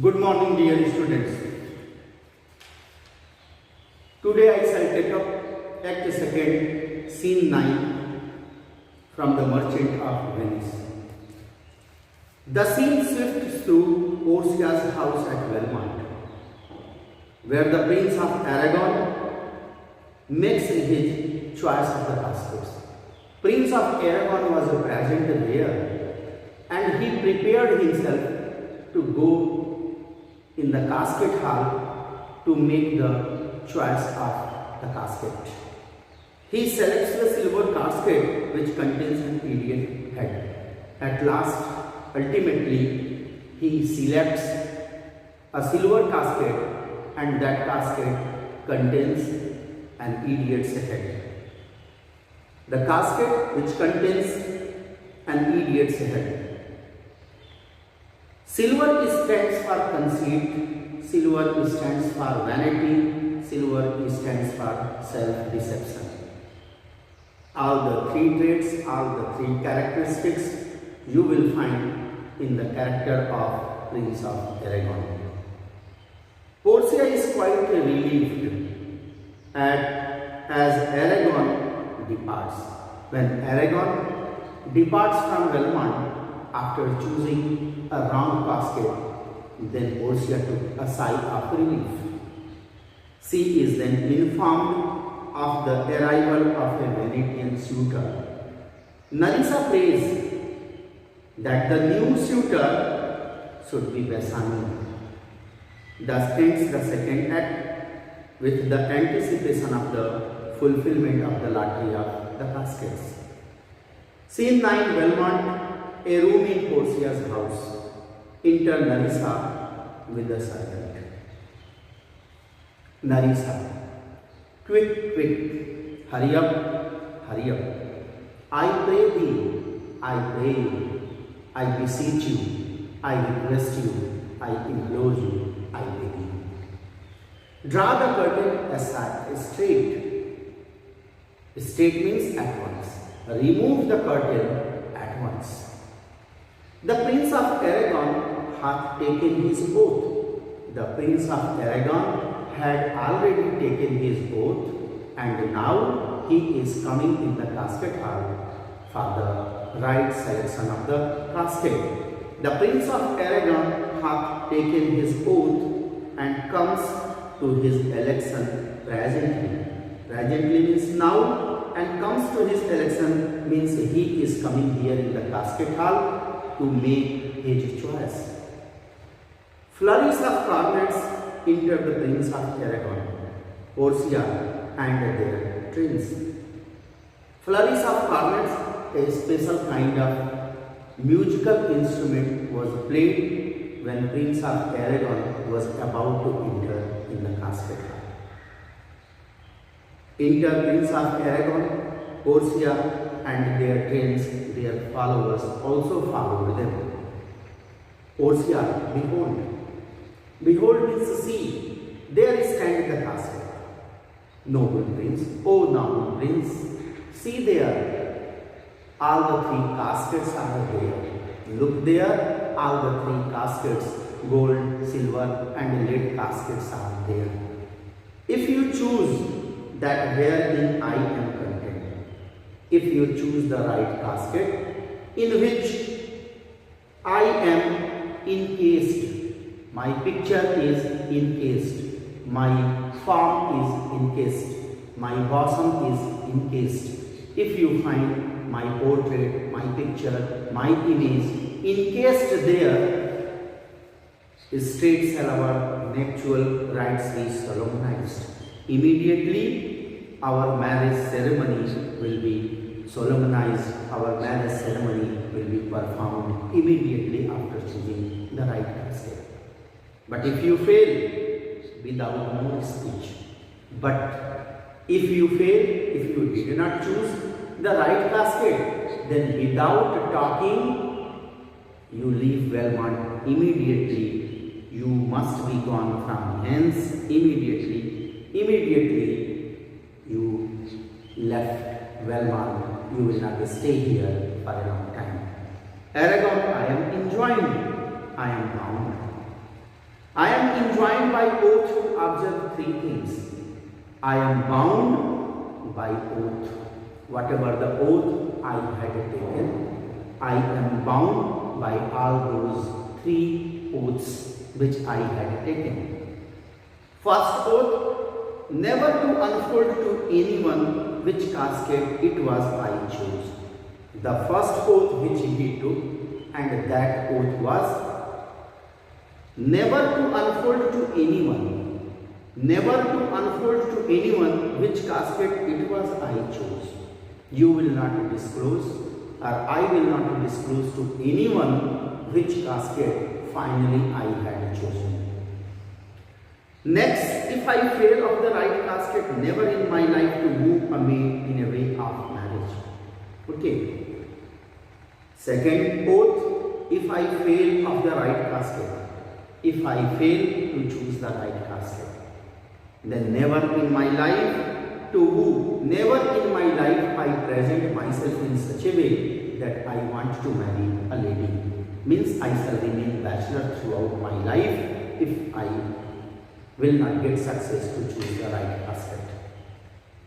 Good morning, dear students. Today I shall take up Act 2nd, Scene 9 from The Merchant of Venice. The scene shifts to Portia's house at Belmont, where the Prince of Aragon makes his choice of the caskets. Prince of Aragon was present there, and he prepared himself to go in the casket hall to make the choice of the casket. He selects the silver casket which contains an idiot head. At last, ultimately, he selects a silver casket, and that casket contains an idiot's head. The casket which contains an idiot's head. Silver stands for conceit, silver stands for vanity, silver stands for self-deception. All the three traits, all the three characteristics you will find in the character of Prince of Aragon. Portia is quite relieved as Aragon departs. When Aragon departs from Belmont after choosing a wrong casket, then Portia took a sigh of relief. She is then informed of the arrival of a Venetian suitor. Nerissa prays that the new suitor should be Bassanio. Thus ends the second act with the anticipation of the fulfillment of the lottery of the caskets. Scene 9, Belmont, a room in Portia's house. Enter Nerissa with the servant. Nerissa, quick, quick, hurry up, hurry up. I pray thee, I pray you, I beseech you, I request you, I implore you, I beg you. Draw the curtain aside, straight. Straight means at once. Remove the curtain at once. The Prince of Aragon hath taken his oath. The Prince of Aragon had already taken his oath, and now he is coming in the casket hall for the right selection of the casket. The Prince of Aragon hath taken his oath and comes to his election presently. Presently means now, and comes to his election means he is coming here in the casket hall to make his choice. Flourish of garments enter the Prince of Aragon, Portia and their twins. Flourish of garments, a special kind of musical instrument, was played when Prince of Aragon was about to enter in the casket hall. Enter Prince of Aragon, Portia and their trains, their followers also followed them. Portia, behold. Behold means see, there stands the casket. Noble prince, O noble prince, see there, all the three caskets are there. Look there, all the three caskets, gold, silver and lead caskets are there. If you choose that wherein I am content, if you choose the right casket in which I am encased, my picture is encased, my form is encased, my bosom is encased. If you find my portrait, my picture, my image encased there, straight shall our nuptial rites be solemnized. Immediately our marriage ceremony will be solemnized, our marriage ceremony will be performed immediately after choosing the right casket. But if you fail, without no speech. But if you fail, if you did not choose the right casket, then without talking, you leave Belmont immediately. You must be gone from hence immediately. Immediately you left Belmont. You will not stay here for a long time. Aragon, I am enjoined. I am bound. by oath to observe three things. I am bound by oath. Whatever the oath I had taken, I am bound by all those three oaths which I had taken. First oath, never to unfold to anyone which casket it was I chose. The first oath which he took, and that oath was never to unfold to anyone, never to unfold to anyone which casket it was I chose. You will not disclose, or I will not disclose to anyone which casket finally I had chosen. Next, if I fail of the right casket, never in my life to move a maid in a way of marriage. Okay. Second oath, if I fail of the right casket, if I fail to choose the right casket, then never in my life to woo, never in my life I present myself in such a way that I want to marry a lady. Means I shall remain bachelor throughout my life if I will not get success to choose the right casket.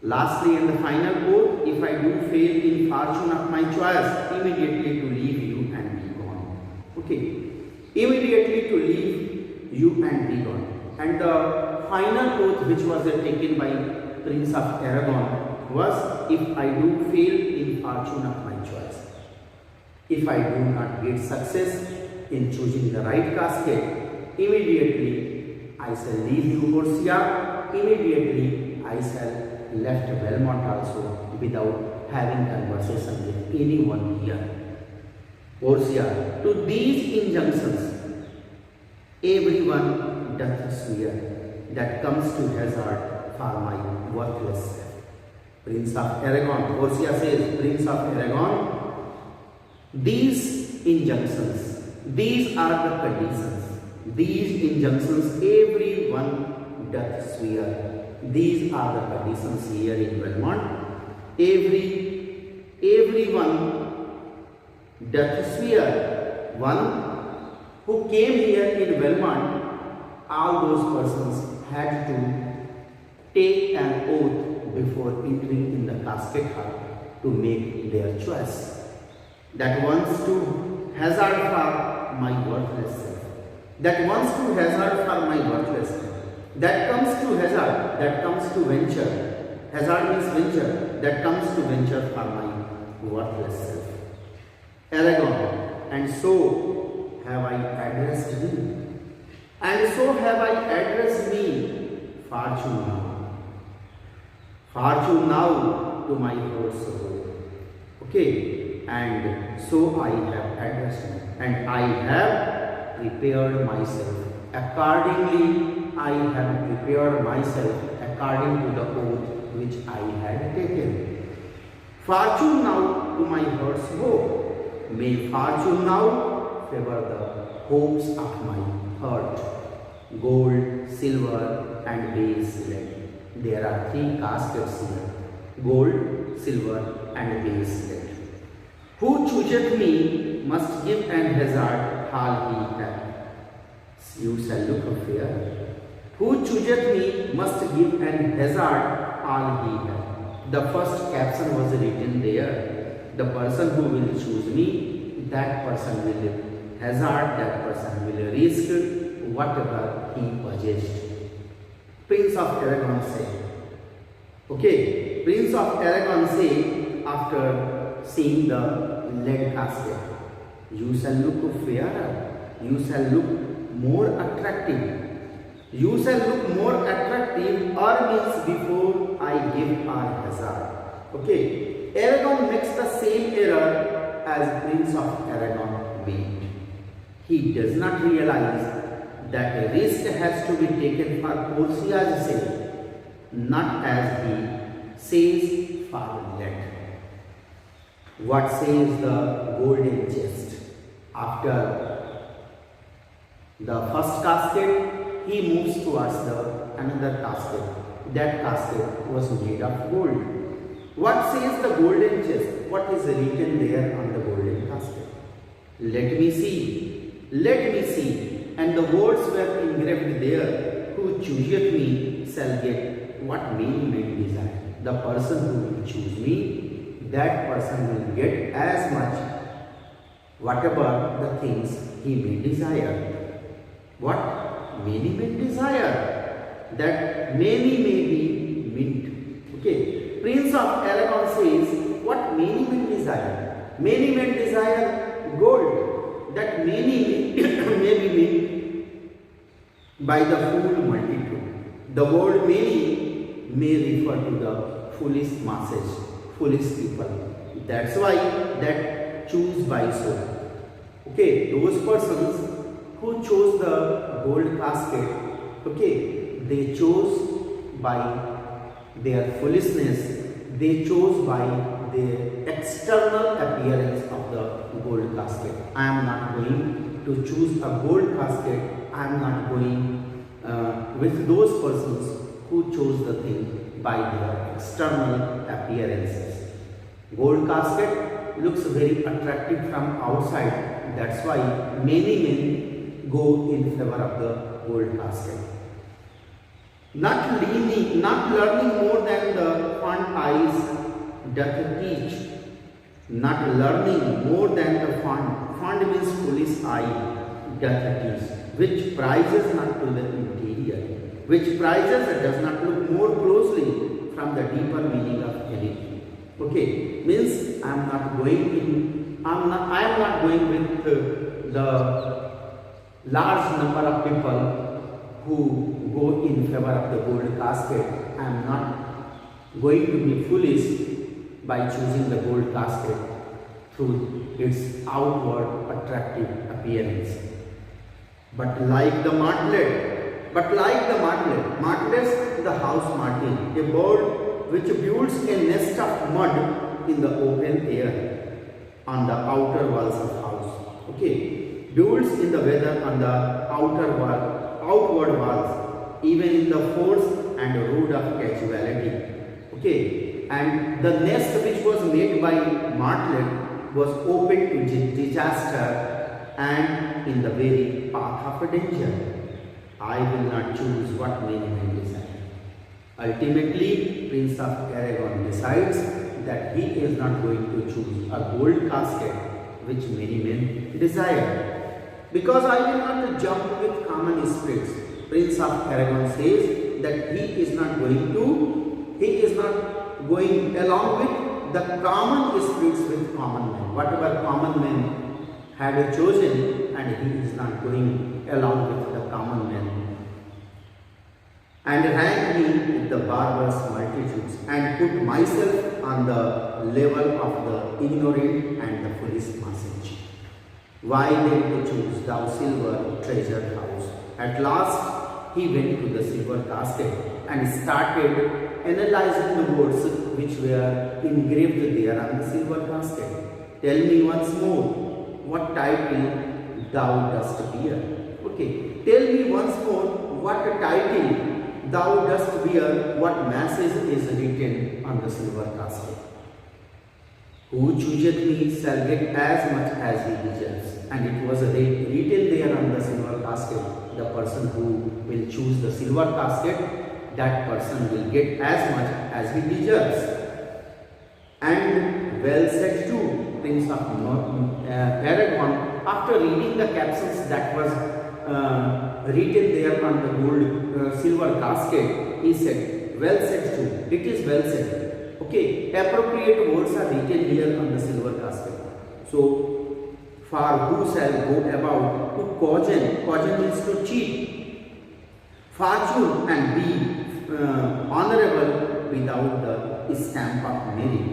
Lastly and the final oath, if I do fail in fortune of my choice, immediately to leave you and be gone. Okay. Immediately to leave you and be gone. And the final oath which was taken by Prince of Aragon was, if I do fail in fortune of my choice, if I do not get success in choosing the right casket, immediately I shall leave you, Portia. Immediately I shall left Belmont also without having conversation with anyone here. Portia, to these injunctions, everyone doth swear that comes to hazard for my worthless self. Prince of Aragon, Portia says, Prince of Aragon, these injunctions, these are the conditions, these injunctions everyone doth swear. These are the conditions here in Belmont. Everyone doth swear. One who came here in Belmont, all those persons had to take an oath before entering in the casket hall to make their choice. That wants to hazard for my worthless self. That wants to hazard for my worthless self. That comes to hazard, that comes to venture. Hazard means venture, that comes to venture for my worthless self. Aragon, and so have I addressed thee, and so have I addressed me, fortune now. Fortune now to my horse road. Okay, and so I have addressed me, and I have prepared myself accordingly. I have prepared myself according to the oath which I had taken. Fortune now to my heart's hope. May fortune now favor the hopes of my heart. Gold, silver and base lead. There are three caskets here. Gold, silver and base lead. Who chooseth me must give an hazard all he hath. You shall look fair. Who chooseth me must give an hazard all he hath. The first caption was written there. The person who will choose me, that person will hazard, that person will risk whatever he possessed. Prince of Aragon said. Okay, Prince of Aragon said after seeing the lead casket, you shall look fairer, you shall look more attractive. You shall look more attractive, or means before I give our hazard. Okay, Aragon makes the same error as Prince of Aragon made. He does not realize that a risk has to be taken for Portia's sake, not as he says for lead. What says the golden chest? After the first casket, he moves towards another casket. That casket was made of gold. What says the golden chest? What is written there on the golden casket? Let me see. Let me see. And the words were engraved there. Who who chooseth me shall get what many men desire. The person who will choose me, that person will get as much whatever the things he may desire. What many men desire, that many may be mint. Okay, Prince of Aragon says, what many men desire? Many men desire gold, that many may be mint by the fool multitude. The word many may refer to the foolish masses, foolish people. That's why that choose by soul. Okay, those persons who chose the gold casket, okay, they chose by their foolishness, they chose by the external appearance of the gold casket. I am not going to choose a gold casket. I am not going with those persons who chose the thing by their external appearances. Gold casket looks very attractive from outside. That's why many men go in favor of the gold casket. Not learning more than the fond eyes doth teach. Not learning more than the fond. Fond means foolish eye doth teach. Which prizes not to the interior. Which prizes does not look more closely from the deeper meaning of anything. Okay, means I am not going with the large number of people who go in favor of the gold casket. I am not going to be foolish by choosing the gold casket through its outward attractive appearance. But like the martlet, martlet, the house martin, a bird which builds a nest of mud in the open air on the outer walls of house. Okay, builds in the weather on the outward walls, even in the force and road of casualty. Okay, and the nest which was made by martlet was open to disaster and in the very path of danger. I will not choose what many men desire. Ultimately, Prince of Aragon decides that he is not going to choose a gold casket which many men desire. Because I will not jump with common spirits. Prince of Aragon says that he is not going along with the common spirits with common men. Whatever common men had chosen, and he is not going along with the common men. And rank me with the barbarous multitudes and put myself on the level of the ignorant and the foolish masses. Why then to choose thou silver treasure house? At last he went to the silver casket and started analyzing the words which were engraved there on the silver casket. Tell me once more, what title thou dost bear? Okay, tell me once more, what title thou dost bear, what message is written on the silver casket. Who chooseth me shall get as much as he deserves. And it was written there on the silver casket, the person who will choose the silver casket, that person will get as much as he deserves. And well said too, Prince of Aragon, after reading the captions that was written there on the gold silver casket, he said, well said too, it is well said. Okay, appropriate words are written here on the silver casket. So, for who shall go about to cozen means to cheat, fortune and be honorable without the stamp of merit.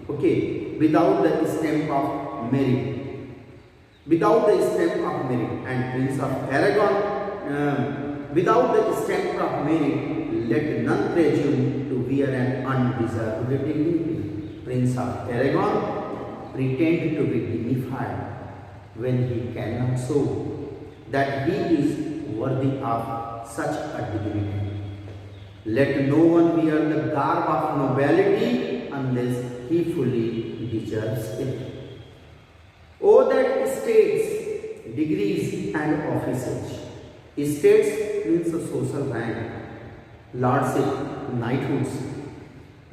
Okay, without the stamp of merit. Without the stamp of merit. And Prince of Aragon, without the stamp of merit, let none presume to wear an undeserved dignity. Prince of Aragon pretend to be dignified when he cannot show that he is worthy of such a dignity. Let no one wear the garb of nobility unless he fully deserves it. Oh, that estates, degrees and offices, Estates means a social rank, lordship, knighthoods.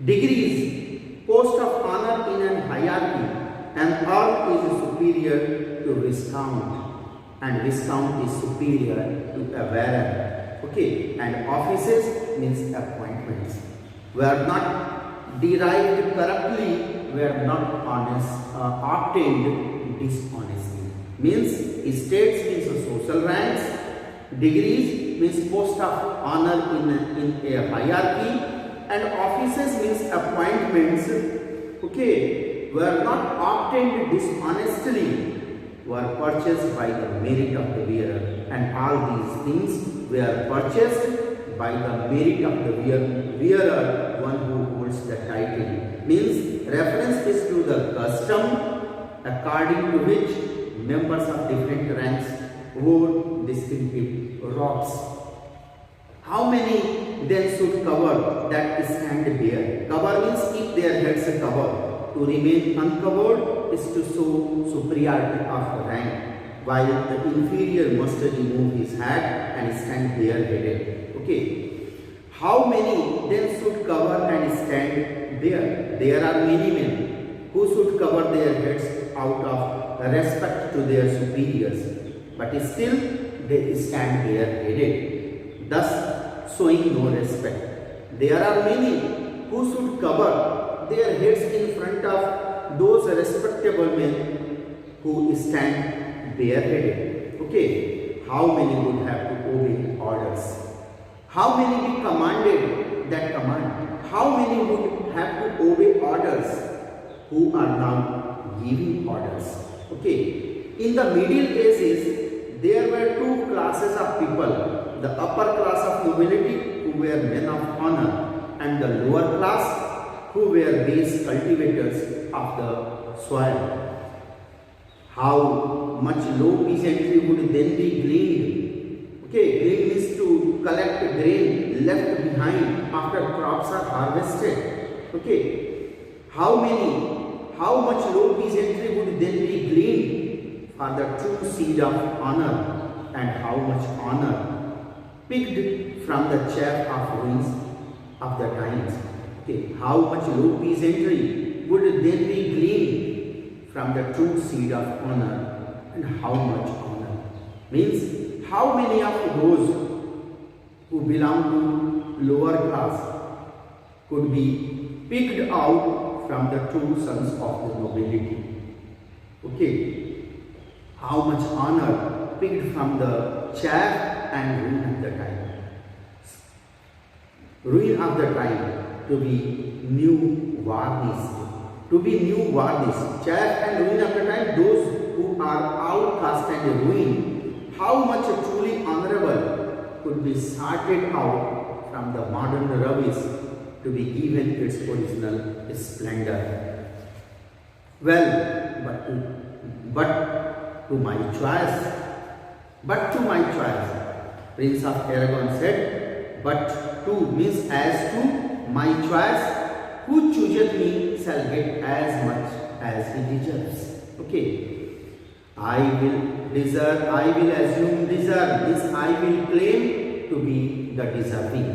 Degrees, post of honor in an hierarchy. An earl is superior to viscount, and viscount is superior to a baron. Okay, and offices means appointments. Were not derived corruptly, were not obtained dishonestly. Means estates means a social ranks, degrees means post of honor in a hierarchy, and offices means appointments. Okay, were not obtained dishonestly, were purchased by the merit of the wearer, and all these things were purchased by the merit of the wearer, one who holds the title. Means reference is to the custom according to which members of different ranks wore distinctive robes. How many then should cover that stand bare? Cover means keep their heads covered. To remain uncovered is to show superiority of rank, while the inferior must remove his hat and stand bareheaded. Okay. How many then should cover and stand bare? There are many men who should cover their heads out of respect to their superiors, but still they stand bareheaded, thus showing no respect. There are many who should cover their heads in front of those respectable men who stand bareheaded. Okay, how many would have to obey orders? How many be commanded that command? How many would have to obey orders who are now giving orders? Okay, in the Middle Ages, there were two classes of people, the upper class of nobility who were men of honor, and the lower class who were base cultivators of the soil. How much low peasantry would then be gleaned? Okay, glean is to collect grain left behind after crops are harvested. Okay, how much low peasantry would then be gleaned for the true seed of honor, and how much honor picked from the chaff of winds of the times. Okay, how much low peasantry would then be gleaned from the true seed of honor, and how much honor? Means, how many of those who belong to lower class could be picked out from the true sons of the nobility? Okay, how much honor picked from the chaff and ruin of the time? Ruin of the time to be new varnished. To be new varnished. Chaff and ruin of the time, those who are outcast and ruined, how much truly honorable could be sorted out from the modern rubbish to be given its original splendor? Well, but to my choice. But to my choice. Prince of Aragon said, but to means as to my choice, who chooseth me shall get as much as he deserves. Okay. I will assume deserve, means I will claim to be the deserving.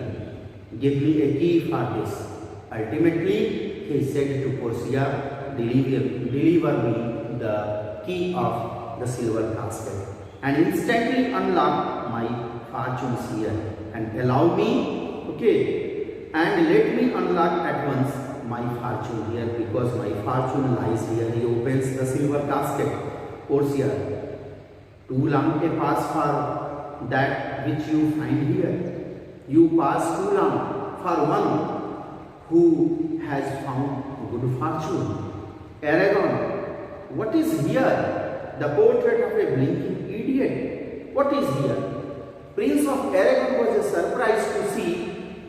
Give me a key for this. Ultimately, he said to Portia, deliver me the key of the silver casket, and instantly unlock my fortunes here, and allow me, okay, and let me unlock at once my fortune here, because my fortune lies here. He opens the silver casket. Portia, too long a pass for that which you find here. You pass too long for one who has found good fortune. Aragon, what is here? The portrait of a blinking idiot. What is here? Prince of Aragon was surprised to see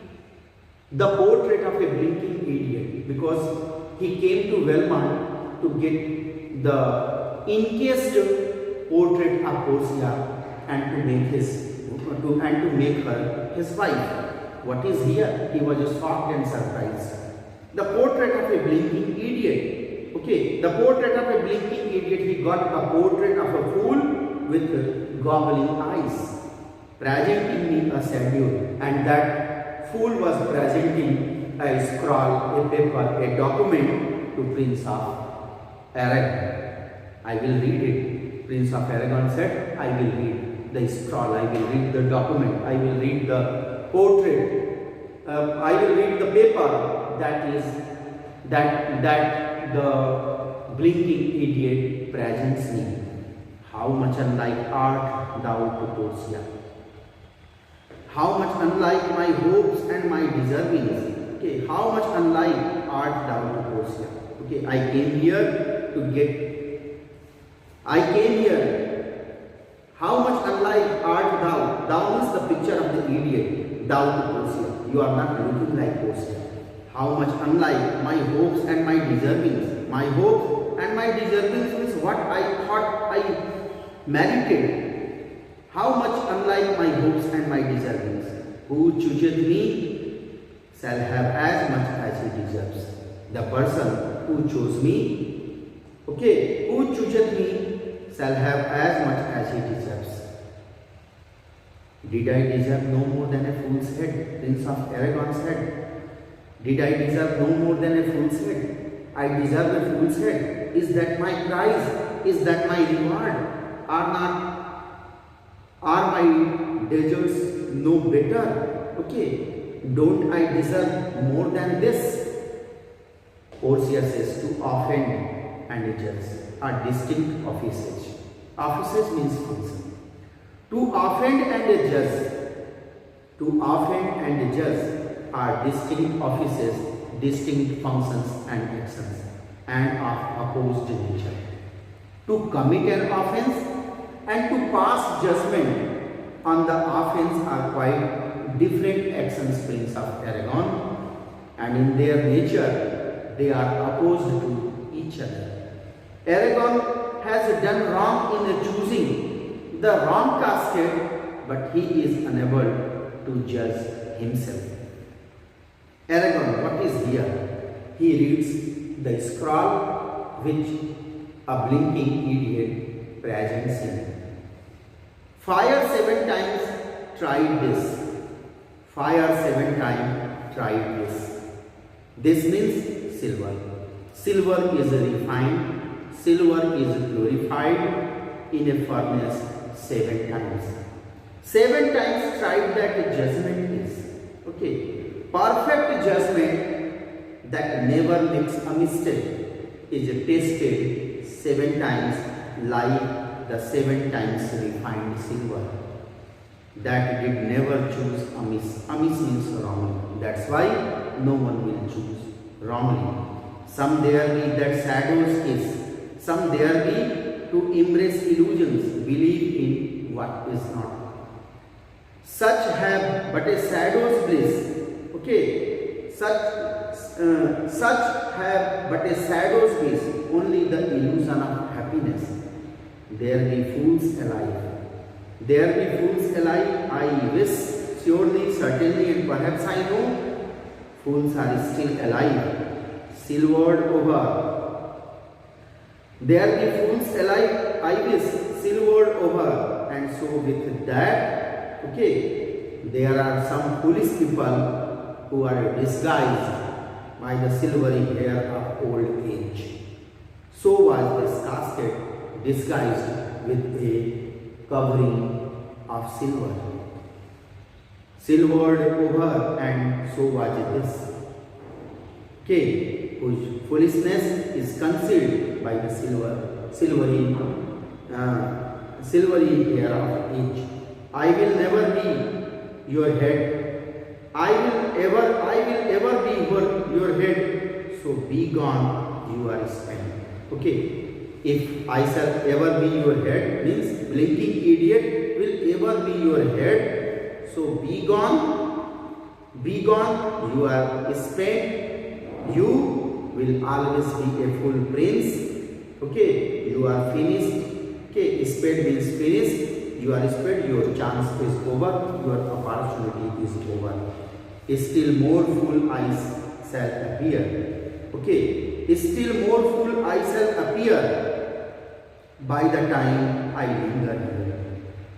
the portrait of a blinking idiot, because he came to Belmont to get the encased portrait of Portia and to make her his wife. What is here? He was shocked and surprised. The portrait of a blinking idiot. Okay, the portrait of a blinking idiot. He got a portrait of a fool with goggling eyes. presenting me a schedule, and that fool was presenting a scroll, a paper, a document to Prince of Aragon. I will read it. Prince of Aragon said, I will read the scroll, I will read the document, I will read the portrait, I will read the paper that the blinking idiot presents me. How much unlike art thou to Portia. How much unlike my hopes and my deservings. Okay, how much unlike art thou to Portia. Okay, I came here. How much unlike art thou? Thou is the picture of the idiot. Thou to Portia. You are not looking like Portia. How much unlike my hopes and my deservings. My hopes and my deservings is what I thought I merited. How much unlike my hopes and my deservings. Who chooseth me shall have as much as he deserves. The person who chose me, okay, who chooseth me shall have as much as he deserves. Did I deserve no more than a fool's head? Prince of Aragon said. Did I deserve no more than a fool's head? I deserve a fool's head. Is that my prize? Is that my reward? Are my deserts no better? Okay, don't I deserve more than this? Portia says to offend and judge are distinct offices. Offices means function. To offend and judge are distinct offices, distinct functions and actions, and of opposed nature. To commit an offense and to pass judgment on the offense are quite different actions, Prince of Aragon, and in their nature they are opposed to each other. Aragon has done wrong in choosing the wrong casket, but he is unable to judge himself. Aragon, what is here? He reads the scroll which a blinking idiot presents him. Fire 7 times tried this. Fire 7 times tried this. This means silver. Silver is refined. Silver is glorified in a furnace 7 times. 7 times tried that judgment is. Okay. Perfect judgment that never makes a mistake is tested 7 times like the 7 times refined silver that did never choose amiss. Amiss means wrongly. That's why no one will choose wrongly. Some there be that shadows kiss. Some there be to embrace illusions, believe in what is not. Such have but a shadow's bliss. Okay, such have but a shadow's bliss, only the illusion of happiness. There be fools alive. There be fools alive, I wish, surely, certainly, and perhaps I know, fools are still alive, silvered over. There be fools alive, I wish, silvered over, and so with that, okay, there are some foolish people who are disguised by the silvery hair of old age. So was this casket disguised with a covering of silver. Silvered over, and so was this. Okay, whose foolishness is concealed by the silvery hair of age. I will never be your head. I will ever be your head. So be gone, you are spent. Okay. If I shall ever be your head, means blinking idiot will ever be your head. So be gone, you are spent. You will always be a full prince. Okay, you are finished. Okay, spent means finished. You are spent, your chance is over, your opportunity is over. Still more full eyes shall appear. Okay, still more full eyes shall appear by the time I linger here.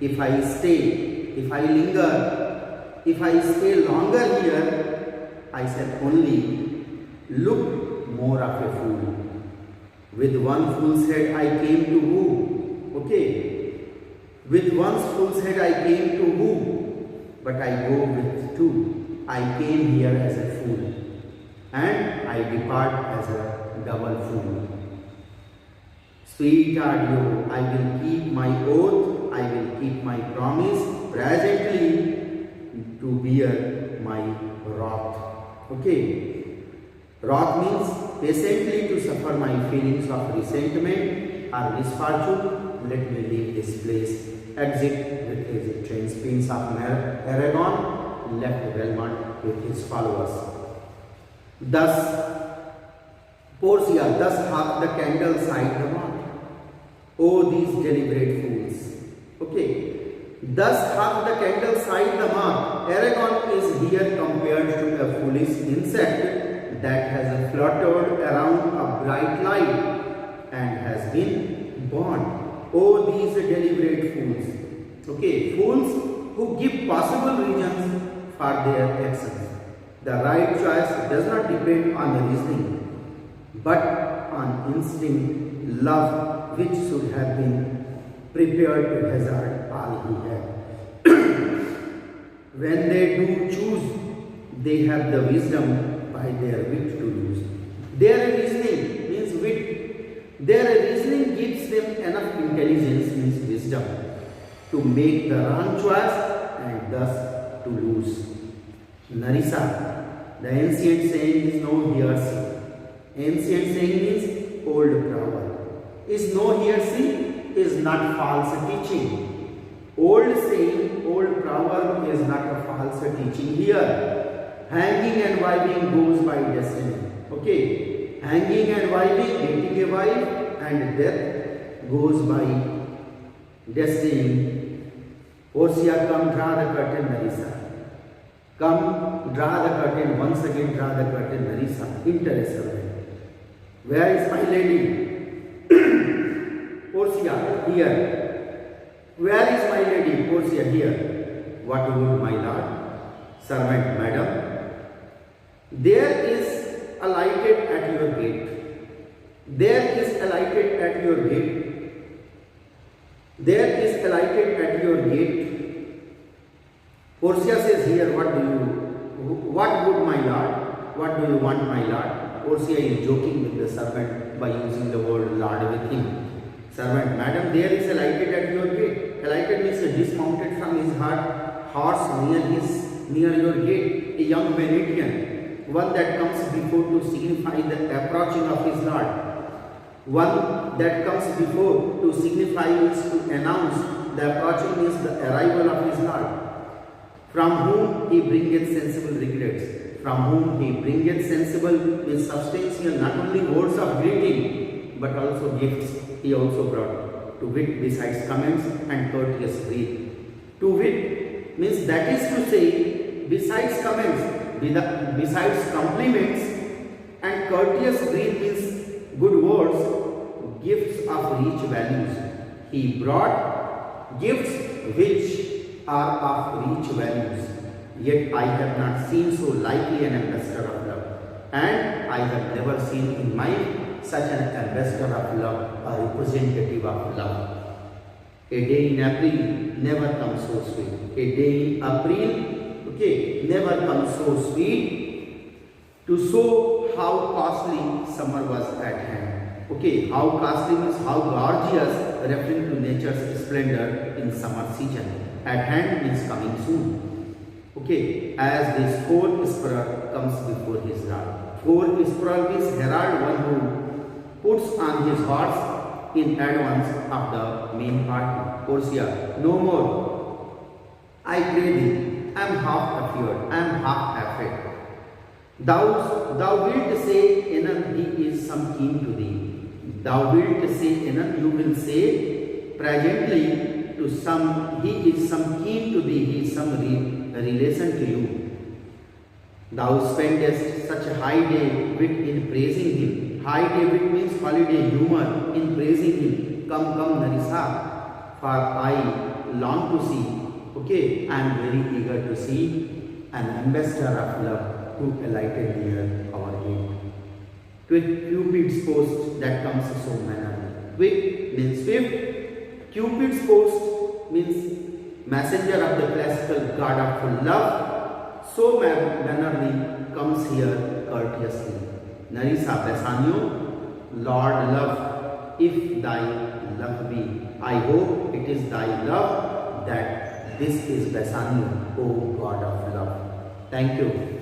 If I stay, if I linger, if I stay longer here, I shall only look more of a fool. With one fool's head I came to woo. Okay. With one fool's head I came to woo, but I go with two. I came here as a fool, and I depart as a double fool. Sweetheart, yo, I will keep my oath, I will keep my promise, presently to bear my wrath. Okay. Wrath means patiently to suffer my feelings of resentment or misfortune. Let me leave this place. Exit with his trains. Prince of Aragon left Belmont with his followers. Thus, Portia, thus hath the candle side the mark. Oh, these deliberate fools. Okay. Thus hath the candle side the mark. Aragon is here compared to a foolish insect that has fluttered around a bright light and has been born. Oh, these deliberate fools. Okay, fools who give possible reasons for their actions. The right choice does not depend on the reasoning, but on instinct, love, which should have been prepared to hazard all he had. When they do choose, they have the wisdom by their wit to use. Their reasoning means wit. Their reasoning gives them enough intelligence, means wisdom, to make the wrong choice and thus to lose. Narisa, the ancient saying is no hearsay. Ancient saying means old proverb. Is no hearsay is not false teaching. Old saying, old proverb is not a false teaching here. Hanging and wiving goes by destiny. Okay. Hanging and wiving, getting a wife, and death goes by destiny. Portia, come draw the curtain, Narisa. Come draw the curtain, once again draw the curtain, Narisa. Interested. Where is my lady? Portia, here. Where is my lady? Portia, here. What would my lord? Servant, madam. There is alighted at your gate. There is alighted at your gate. There is alighted at your gate. Portia says here, what would my lord? What do you want, my lord? Portia is joking with the servant by using the word lord with him. Servant, madam, there is alighted at your gate. Alighted means dismounted from his horse near your gate, a young Venetian, one that comes before to signify the approaching of his lord. One that comes before to signify means to announce the approaching means the arrival of his lord, from whom he bringeth sensible regrets. From whom he bringeth sensible means substantial, not only words of greeting, but also gifts he also brought. To wit, besides comments and courteous breath. To wit means, that is to say, besides comments, besides compliments, and courteous breath means good words, gifts of rich values. He brought gifts which are of rich values. Yet I have not seen so likely an ambassador of love, and I have never seen in my such an ambassador of love, a representative of love. A day in April never comes so sweet. A day in April, okay, never comes so sweet, to show how costly summer was at hand. Okay, how costly means how gorgeous, referring to nature's splendor in summer season. At hand means coming soon. Okay, as this four-whisperer comes before his lord. Four-whisperer means herald, one who puts on his horse in advance of the main party. Portia, no more. I pray thee, I am half afeard, I am half afraid. Thou wilt say, anon he is some kin to thee. Thou wilt say, anon you will say presently to some, he is some kin to thee, he is some relation to you. Thou spendest such a high day wit in praising him. High day wit means holiday humor in praising him. Come, Narisa, for I long to see Okay, I am very eager to see an ambassador of love to alighted near our gate. Quick Cupid's post that comes so mannerly. Quick means swift. Cupid's post means messenger of the classical god of love. So mannerly comes here courteously. Narisa Bassanio, Lord love, if thy love be. I hope it is thy love that this is Bassanio, O God of love. Thank you.